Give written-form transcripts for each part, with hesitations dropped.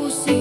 Warusi.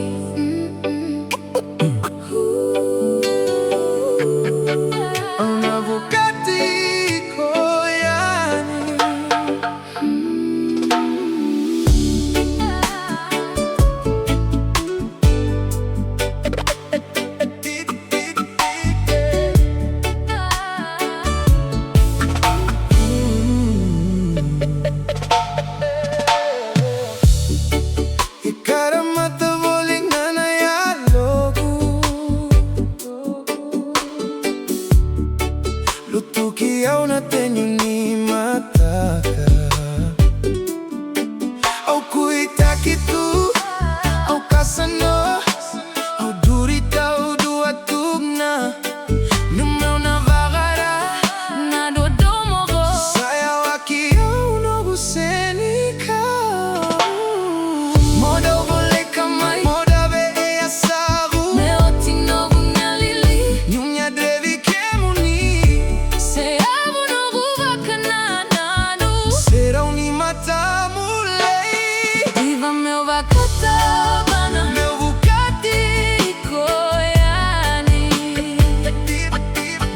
Vakatabana, meu Bugatti Goiani.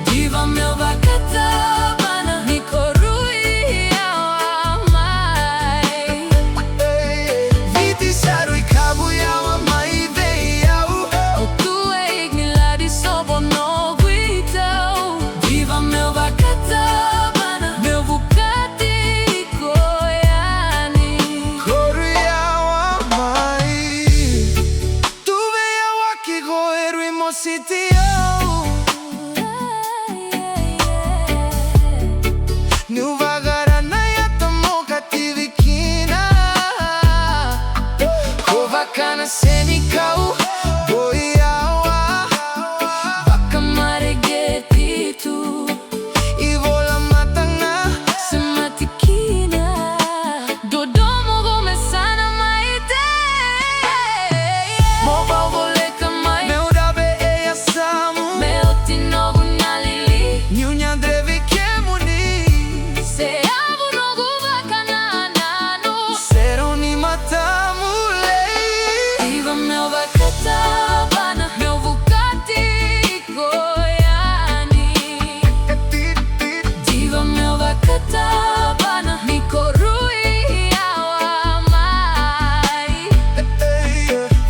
Diva meu Vakatabana, Nicorui Awamai. Viti saru e cabo Awamai veiau. O tu é ignilado e sobo no guitau. Diva meu Vakatabana, meu Bugatti Goiani. Senikau boiawa Vakamarigetitu Ivola matanga sematikina Dodomo gomesana maite Mobile voleka mai Meu dabe eya samu Meu tinogu nyalili Nyunya drevi kemuni Se abu nogu vakanananu Seroni matamu meu Vakatabana, meu Bugatti Goiani. Diva meu Vakatabana, Nicorui Awamai.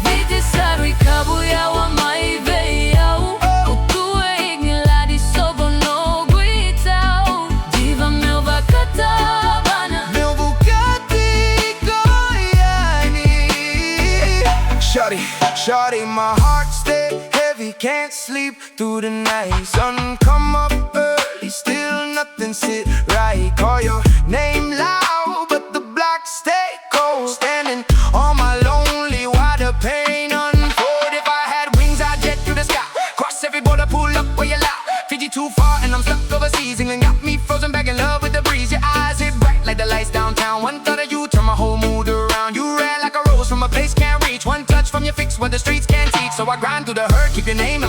Vite saru e cabo Awamai veiau. O tu é ignilado e sobo no guitau. Diva meu Vakatabana, meu Bugatti Goiani. Shawty, my heart stay heavy, can't sleep through the night. Sun come up early, still nothing sit right. Call your name loud, but the block stay cold. Standing on my lonely, while the pain unfold. If I had wings, I'd jet through the sky. Cross every border, pull up where you lie. Fiji too far, and I'm stuck overseas. England got me frozen back in love with the breeze. Your eyes hit bright like the lights downtown. One thought of you, turn my whole mood around. You ran like a rose from a place can't reach. One touch from your fix where the streets can't teach. So I grind through the hurt, keep your name